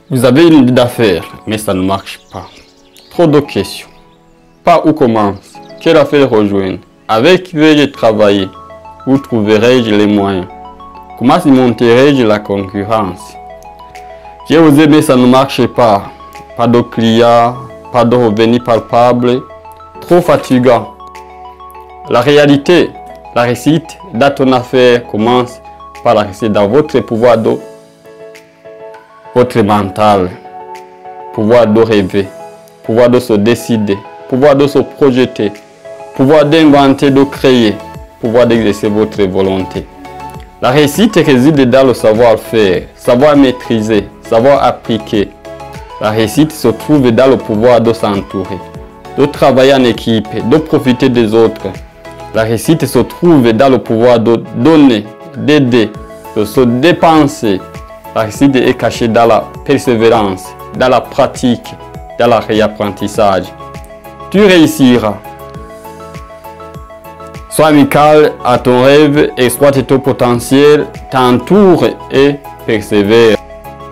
Vous avez une idée d'affaires, mais ça ne marche pas. Trop de questions. Par où commence? Quelle affaire rejoindre? Avec qui vais-je travailler? Où trouverai-je les moyens? Comment surmonterai-je la concurrence? J'ai osé, mais ça ne marche pas. Pas de clients, pas de revenus palpables, trop fatigant. La réalité, la réussite dans ton affaire commence par la réussite dans votre pouvoir de votre mental, pouvoir de rêver, pouvoir de se décider, pouvoir de se projeter, pouvoir d'inventer, de créer, pouvoir d'exercer votre volonté. La réussite réside dans le savoir-faire, savoir maîtriser, savoir appliquer. La réussite se trouve dans le pouvoir de s'entourer, de travailler en équipe, de profiter des autres. La réussite se trouve dans le pouvoir de donner, d'aider, de se dépenser. La réussite est cachée dans la persévérance, dans la pratique, dans le réapprentissage. Tu réussiras. Sois amical à ton rêve, exploite ton potentiel, t'entoure et persévère.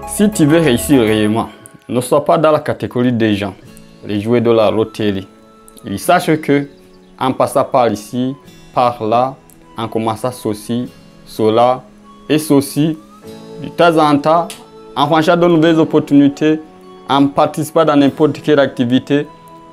Si tu veux réussir réellement, ne sois pas dans la catégorie des gens, les joueurs de la loterie. Ils sachent que en passant par ici, par là, en commençant ceci, cela et ceci, de temps en temps, en franchissant de nouvelles opportunités, en participant dans n'importe quelle activité,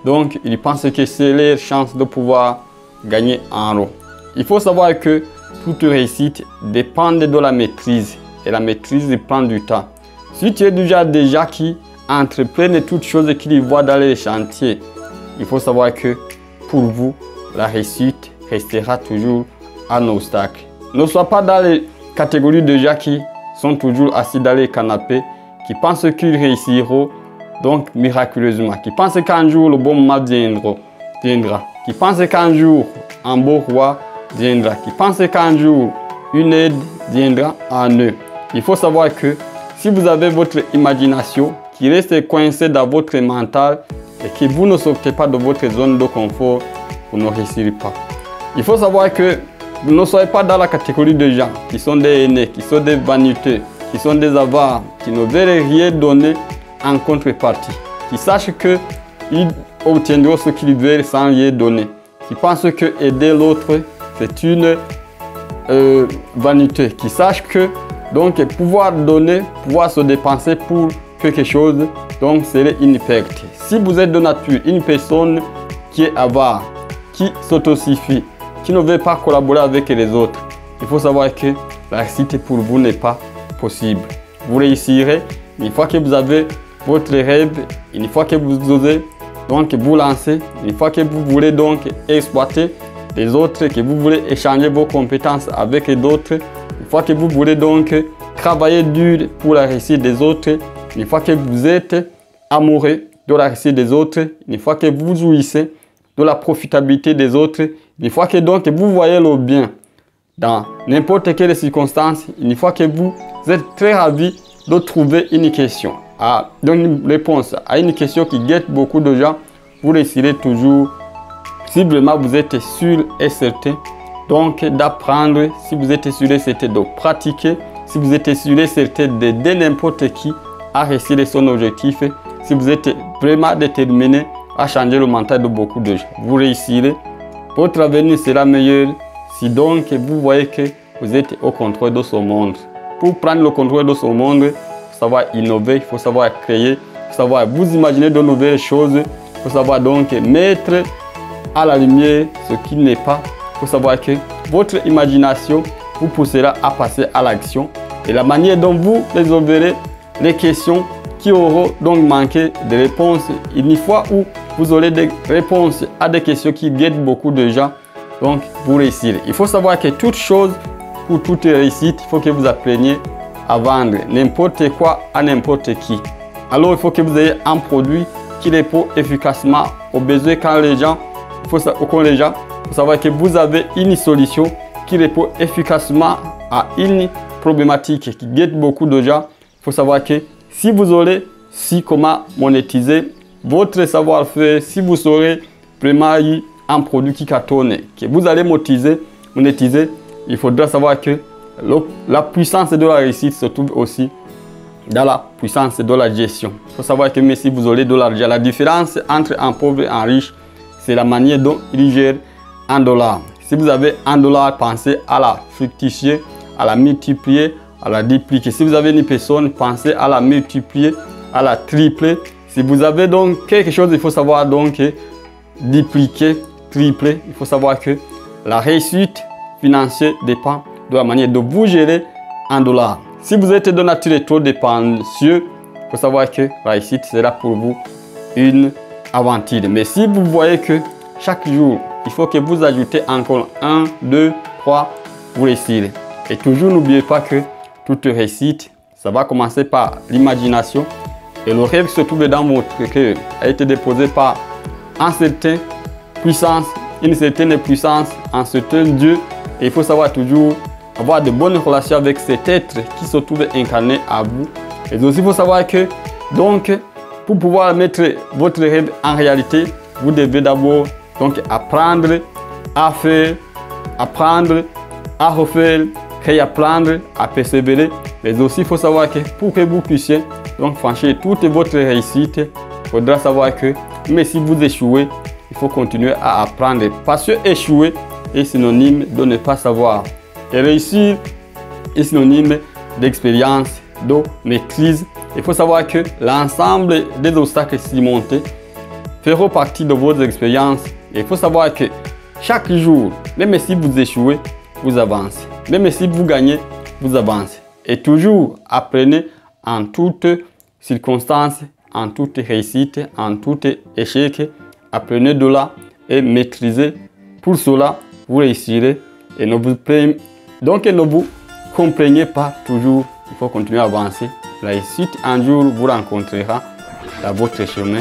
donc ils pensent que c'est leur chance de pouvoir gagner en euro. Il faut savoir que toute réussite dépend de la maîtrise et la maîtrise prend du temps. Si tu es du genre déjà qui entreprennent toutes choses qu'ils voient dans les chantiers, il faut savoir que pour vous, la réussite restera toujours un obstacle. Ne sois pas dans les catégories de gens qui sont toujours assis dans les canapés, qui pensent qu'ils réussiront donc miraculeusement, qui pensent qu'un jour le bon moment viendra, qui pensent qu'un jour un beau roi viendra, qui pensent qu'un jour une aide viendra en eux. Il faut savoir que si vous avez votre imagination qui reste coincée dans votre mental et que vous ne sortez pas de votre zone de confort, vous ne réussirez pas. Il faut savoir que vous ne soyez pas dans la catégorie de gens qui sont des aînés, qui sont des vaniteux, qui sont des avares, qui ne veulent rien donner en contrepartie, qui sachent qu'ils obtiendront ce qu'ils veulent sans rien donner, qui pensent que aider l'autre c'est une vanité, qui sachent que donc pouvoir donner, pouvoir se dépenser pour quelque chose, donc c'est une perte. Si vous êtes de nature une personne qui est avare, qui s'autosuffit, qui ne veut pas collaborer avec les autres, il faut savoir que la réussite pour vous n'est pas possible. Vous réussirez une fois que vous avez votre rêve, une fois que vous osez donc vous lancer, une fois que vous voulez donc exploiter les autres, que vous voulez échanger vos compétences avec d'autres, une fois que vous voulez donc travailler dur pour la réussite des autres, une fois que vous êtes amoureux de la réussite des autres, une fois que vous jouissez de la profitabilité des autres, une fois que donc vous voyez le bien dans n'importe quelle circonstance, une fois que vous êtes très ravi de trouver une question, une réponse à une question qui guette beaucoup de gens, vous réussirez toujours si vraiment vous êtes sûr et certain donc d'apprendre, si vous êtes sûr et certain de pratiquer, si vous êtes sûr et certain d'aider n'importe qui à réussir son objectif, si vous êtes vraiment déterminé à changer le mental de beaucoup de gens, vous réussirez. Votre avenir sera meilleur si donc vous voyez que vous êtes au contrôle de ce monde. Pour prendre le contrôle de ce monde, il faut savoir innover, il faut savoir créer, il faut savoir vous imaginer de nouvelles choses, il faut savoir donc mettre à la lumière ce qui n'est pas. Il faut savoir que votre imagination vous poussera à passer à l'action et la manière dont vous résolverez les questions qui auront donc manqué de réponses. Une fois où vous aurez des réponses à des questions qui guettent beaucoup de gens, donc vous réussirez. Il faut savoir que toute chose, pour toute réussite, il faut que vous appreniez à vendre n'importe quoi à n'importe qui. Alors il faut que vous ayez un produit qui répond efficacement aux besoins quand les gens, il faut savoir que vous avez une solution qui répond efficacement à une problématique qui guette beaucoup de gens. Il faut savoir que si vous aurez comment monétiser votre savoir-faire, si vous saurez vraiment un produit qui cartonne, que vous allez monétiser, il faudra savoir que la puissance de la réussite se trouve aussi dans la puissance de la gestion. Il faut savoir que même si vous aurez de l'argent, la différence entre un pauvre et un riche, c'est la manière dont il gère $1. Si vous avez $1, pensez à la fructifier, à la multiplier, à la dupliquer. Si vous avez une personne, pensez à la multiplier, à la tripler. Si vous avez donc quelque chose, il faut savoir donc dupliquer, tripler. Il faut savoir que la réussite financière dépend de la manière dont vous gérez $1. Si vous êtes de nature trop dépensieux, il faut savoir que la réussite sera pour vous une aventure. Mais si vous voyez que chaque jour, il faut que vous ajoutez encore 1, 2, 3, vous réussirez. Et toujours n'oubliez pas que toute réussite, ça va commencer par l'imagination. Et le rêve se trouve dans votre cœur, a été déposé par une certaine puissance, un certain Dieu. Et il faut savoir toujours avoir de bonnes relations avec cet être qui se trouve incarné à vous. Et aussi, il faut savoir que, donc, pour pouvoir mettre votre rêve en réalité, vous devez d'abord donc apprendre à faire, apprendre à refaire, réapprendre, à persévérer. Mais aussi, il faut savoir que pour que vous puissiez donc franchir toute votre réussite, il faudra savoir que même si vous échouez, il faut continuer à apprendre. Parce que échouer est synonyme de ne pas savoir. Et réussir est synonyme d'expérience, de maîtrise. Il faut savoir que l'ensemble des obstacles surmontés feront partie de vos expériences. Et il faut savoir que chaque jour, même si vous échouez, vous avancez. Même si vous gagnez, vous avancez. Et toujours apprenez en toutes circonstances, en toute réussite, en tout échec. Apprenez de là et maîtrisez. Pour cela, vous réussirez. Et ne vous comprenez pas toujours. Il faut continuer à avancer. La réussite, un jour, vous rencontrera dans votre chemin.